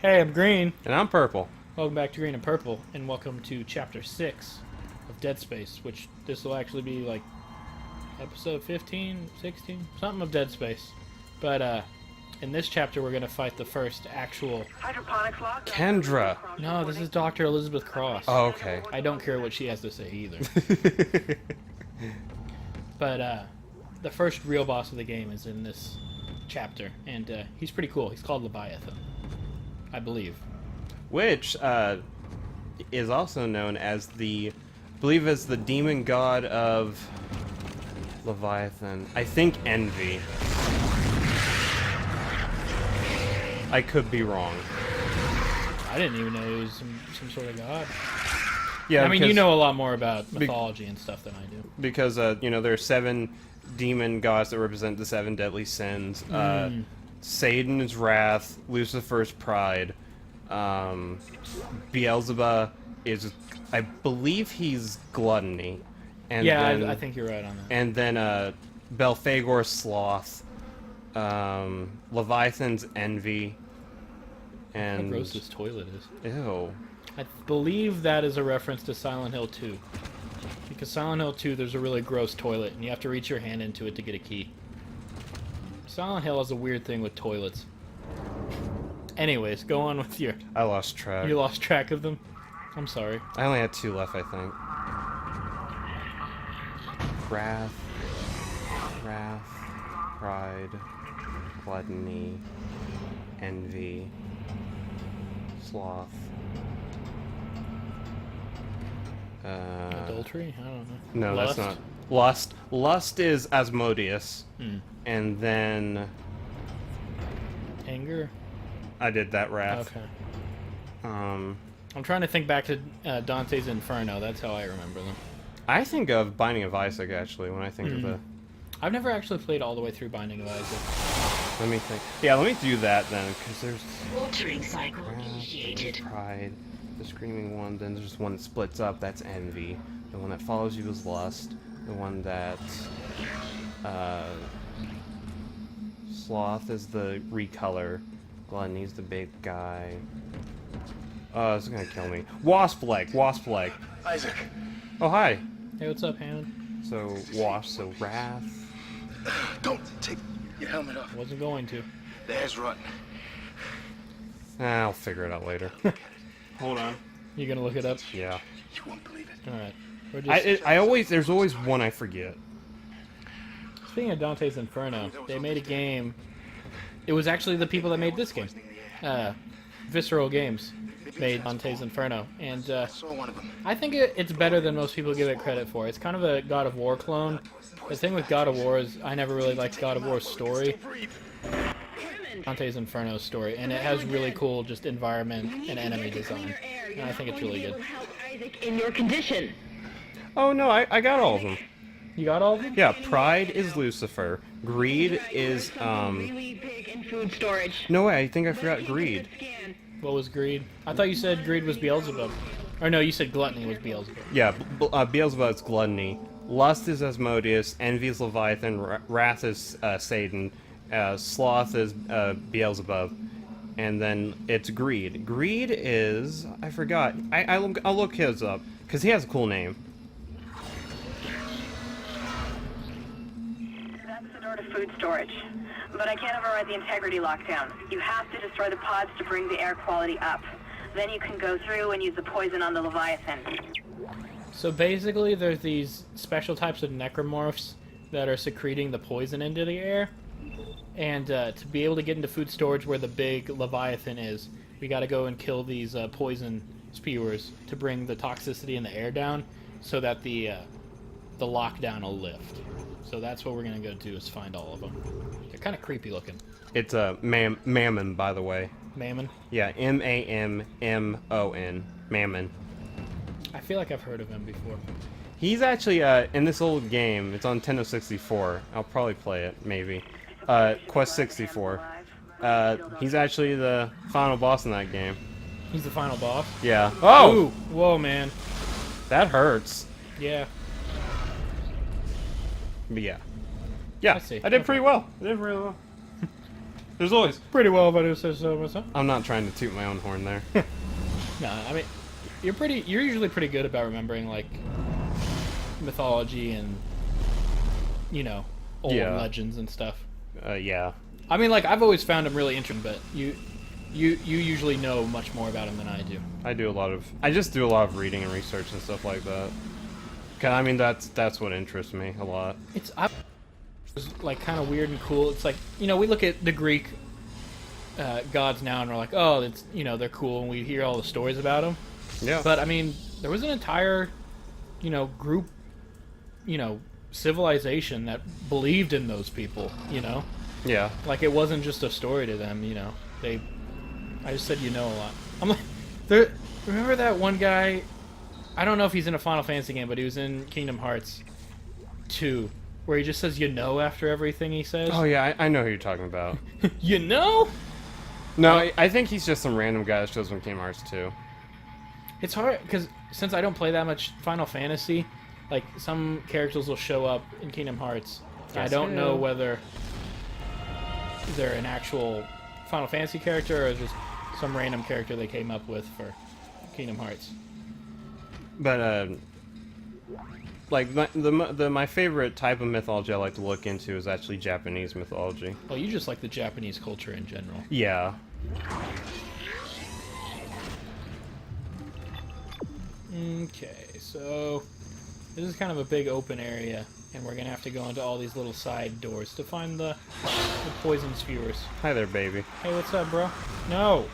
Hey, I'm Green. And I'm purple. Welcome back to Green and Purple, and welcome to Chapter 6 of Dead Space, which this will actually be like episode 15, 16, something of Dead Space. But in this chapter, we're going to fight the first actual... Kendra. No, this is Dr. Elizabeth Cross. Oh, okay. I don't care what she has to say either. But the first real boss of the game is in this chapter, and he's pretty cool. He's called Leviathan, I believe. Which is also known as I believe as the demon god of Leviathan. I think Envy. I could be wrong. I didn't even know he was some sort of god. Yeah, I mean, you know a lot more about mythology and stuff than I do. Because, there are 7 demon gods that represent the 7 deadly sins. Satan's wrath, Lucifer's pride. Beelzebub is, I believe he's gluttony. And yeah, then, I think you're right on that. And then Belphegor's sloth. Leviathan's envy. And How gross this toilet is. Ew. I believe that is a reference to Silent Hill 2. Because Silent Hill 2, there's a really gross toilet, and you have to reach your hand into it to get a key. Silent Hill has a weird thing with toilets. Anyways, go on with your... I lost track. You lost track of them? I'm sorry. I only had 2 left, I think. Wrath, pride, gluttony, envy, sloth. Adultery? I don't No, know. Lust? that's not. Lust. Lust is Asmodeus. And then... Anger? I did that wrath. Okay. Um, I'm trying to think back to Dante's Inferno. That's how I remember them. I think of Binding of Isaac, actually, when I think of the... I've never actually played all the way through Binding of Isaac. Let me think. Yeah, let me do that then, because there's... Altering cycle Wrath, initiated. pride, the screaming one, then there's one that splits up, that's envy. The one that follows you is lust. The one that... sloth is the recolor. Gluttony's the big guy. Oh, this is gonna kill me. Wasp leg! Wasp leg! Isaac. Oh, hi! Hey, what's up, Hammond? So, wasp, so wrath. Don't take your helmet off. Wasn't going to. The hair's rotten. I'll figure it out later. Hold on. You gonna look it up? Yeah. You won't believe it. Alright. We're just... There's always one I forget. Speaking of Dante's Inferno, they made a game. It was actually the people that made this game. Visceral Games made Dante's Inferno. And I saw one of them. I think it's better than most people give it credit for. It's kind of a God of War clone. The thing with God of War is I never really liked God of War's story. Dante's Inferno's story. And it has really cool just environment and enemy design. And I think it's really good. In your condition. Oh no, I got all of them. You got all of them? Yeah, pride is Lucifer. Greed is, Really big in food storage. No way, I think I forgot greed. What was greed? I thought you said greed was Beelzebub. Or no, you said gluttony was Beelzebub. Yeah, Beelzebub is gluttony. Lust is Asmodeus. Envy is Leviathan. Wrath is Satan. Sloth is Beelzebub. And then it's greed. Greed is... I forgot. I'll look his up. Because he has a cool name. That's the door to food storage. But I can't override the integrity lockdown. You have to destroy the pods to bring the air quality up. Then you can go through and use the poison on the Leviathan. So basically, there's these special types of necromorphs that are secreting the poison into the air. And to be able to get into food storage where the big Leviathan is, we gotta go and kill these poison spewers to bring the toxicity in the air down so that the lockdown will lift. So that's what we're gonna go do, is find all of them. They're kind of creepy looking. It's Mammon, by the way. Mammon? Yeah, M-A-M-M-O-N. Mammon. I feel like I've heard of him before. He's actually, in this old game, it's on Nintendo 64. I'll probably play it, maybe. Quest 64. He's actually the final boss in that game. He's the final boss? Yeah. Oh! Ooh, whoa, man. That hurts. Yeah. But yeah. Yeah, I see. I did pretty well. I did really well. There's always. Pretty well, if I do say so myself. I'm not trying to toot my own horn there. No, I mean, you're usually pretty good about remembering, like, mythology and, you know, old Yeah. legends and stuff. Yeah. I mean, like, I've always found them really interesting, but you usually know much more about them than I do. I just do a lot of reading and research and stuff like that. 'Cause, I mean, that's what interests me a lot. It's like kind of weird and cool. It's like, you know, we look at the Greek gods now and we're like, oh, it's, you know, they're cool, and we hear all the stories about them. Yeah. But I mean, there was an entire, you know, group, you know, civilization that believed in those people. You know, Yeah. like it wasn't just a story to them. You know, I just said you know a lot. I'm like, remember that one guy? I don't know if he's in a Final Fantasy game, but he was in Kingdom Hearts 2, where he just says "you know" after everything he says. Oh yeah, I know who you're talking about. You know? No, I think he's just some random guy that shows up in Kingdom Hearts 2. It's hard because since I don't play that much Final Fantasy, like some characters will show up in Kingdom Hearts. I don't know whether they're an actual Final Fantasy character or just some random character they came up with for Kingdom Hearts. But like my favorite type of mythology I like to look into is actually Japanese mythology. Well, you just like the Japanese culture in general. Yeah. Okay, so this is kind of a big open area, and we're gonna have to go into all these little side doors to find the poison spewers. Hi there, baby. Hey, what's up, bro? No!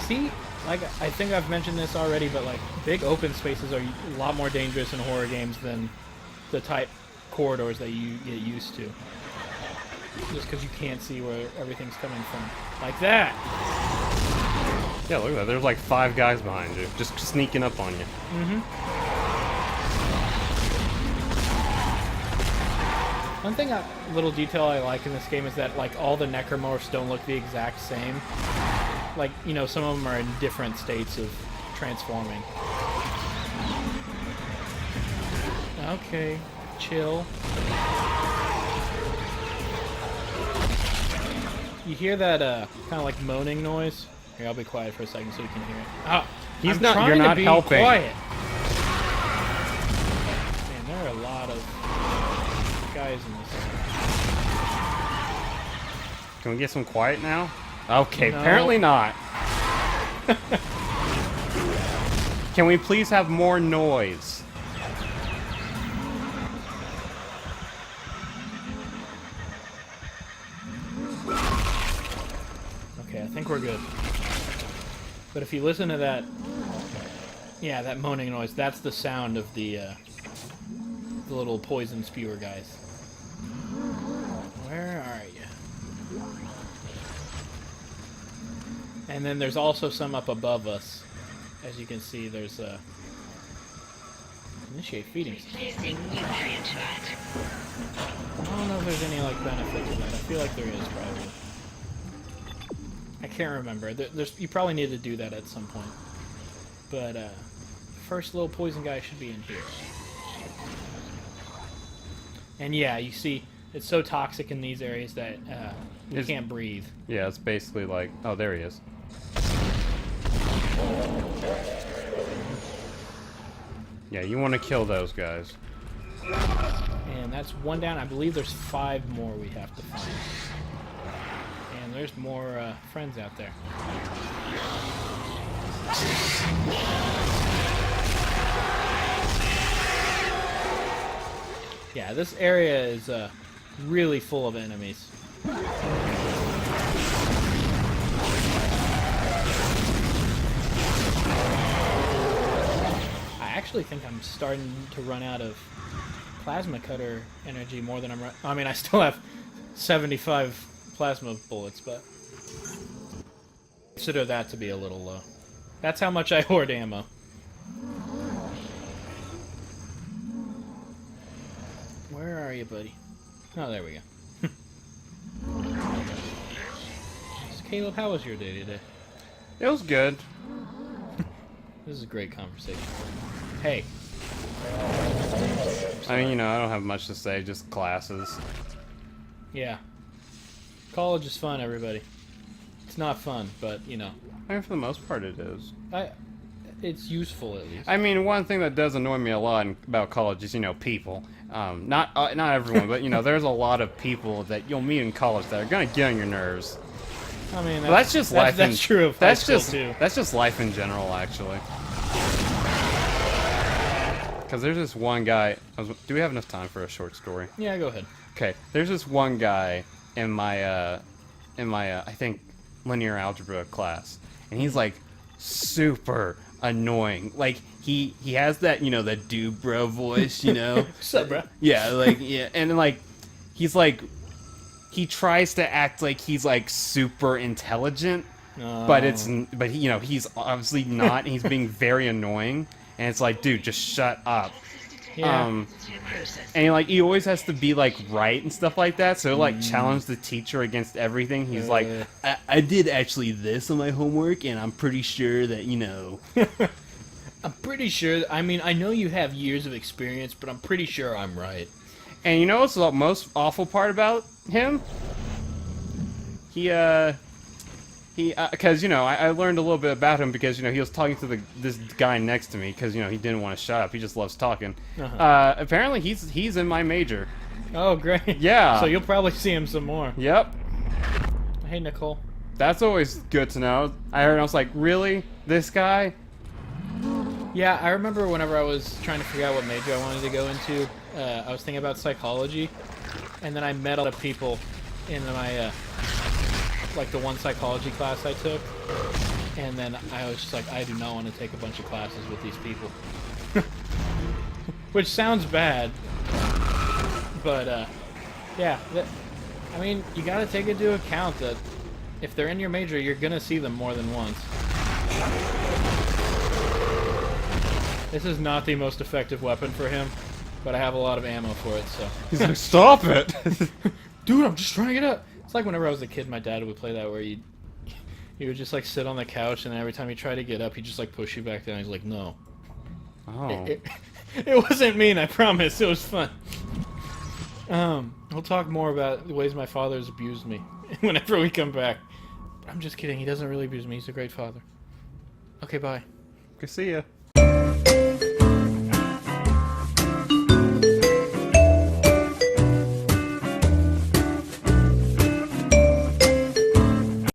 See, like, I think I've mentioned this already, but, like, big open spaces are a lot more dangerous in horror games than the tight corridors that you get used to. Just because you can't see where everything's coming from. Like that! Yeah, look at that. There's like 5 guys behind you, just sneaking up on you. Mm-hmm. One thing, little detail I like in this game is that, like, all the necromorphs don't look the exact same. Like, you know, some of them are in different states of transforming. Okay, chill. You hear that, kind of like moaning noise? Here, I'll be quiet for a second so you can hear it. Oh, He's I'm not- trying you're to not be helping. Quiet. Man, there are a lot of guys in this. Can we get some quiet now? Okay, No. apparently not. Can we please have more noise? Okay, I think we're good. But if you listen to that, yeah, that moaning noise, that's the sound of the little poison spewer guys. Where are you? And then there's also some up above us. As you can see, there's a initiate feeding. Placing nutrient vat. I don't know if there's any like benefit to that. I feel like there is probably. I can't remember. You probably need to do that at some point. But first little poison guy should be in here. And yeah, you see, it's so toxic in these areas that you can't breathe. Yeah, it's basically like... Oh, there he is. Yeah, you want to kill those guys. And that's one down. I believe there's 5 more we have to find. And there's more friends out there. Yeah, this area is really full of enemies. I actually think I'm starting to run out of plasma cutter energy more than I mean, I still have 75 plasma bullets, but consider that to be a little low. That's how much I hoard ammo. Where are you, buddy? Oh, there we go. So, Caleb, how was your day today? It was good. This is a great conversation. Hey, I mean, you know, I don't have much to say, just classes. Yeah. College is fun, everybody. It's not fun, but, you know. I mean, for the most part, it is. It's useful, at least. I mean, one thing that does annoy me a lot about college is, you know, people. Not everyone, but, you know, there's a lot of people that you'll meet in college that are gonna get on your nerves. I mean, Well, that's just life. That's true of high school, too. That's just life in general, actually. Because there's this one guy. Do we have enough time for a short story? Yeah, go ahead. Okay, there's this one guy in my I think linear algebra class, and he's like super annoying. Like he has that, you know, that dude bro voice, you know. What's up, bro? Yeah, like yeah, and like he's like he tries to act like he's like super intelligent, but he, you know, he's obviously not. And he's being very annoying, and it's like, dude, just shut up. Yeah. And like he always has to be like right and stuff like that, so like challenge the teacher against everything. He's like, I did actually this on my homework, and I'm pretty sure that, you know. I'm pretty sure. I mean, I know you have years of experience, but I'm pretty sure I'm right. And you know what's the most awful part about him? Because, you know, I learned a little bit about him because, you know, he was talking to this guy next to me because, you know, he didn't want to shut up. He just loves talking. Apparently, he's in my major. Oh, great. Yeah. So you'll probably see him some more. Yep. Hey, Nicole. That's always good to know. I was like, really? This guy? Yeah, I remember whenever I was trying to figure out what major I wanted to go into, I was thinking about psychology, and then I met a lot of people in my, like the one psychology class I took, and then I was just like, I do not want to take a bunch of classes with these people. Which sounds bad, but, yeah, I mean, you gotta take into account that if they're in your major, you're gonna see them more than once. This is not the most effective weapon for him, but I have a lot of ammo for it, so. He's like, stop it! Dude, I'm just trying to get up. It's like whenever I was a kid, my dad would play that where he would just like sit on the couch, and every time you try to get up, he'd just like push you back down. He's like, no. Oh. It wasn't mean, I promise. It was fun. We'll talk more about the ways my father's abused me whenever we come back. I'm just kidding. He doesn't really abuse me. He's a great father. Okay, bye. Good see ya.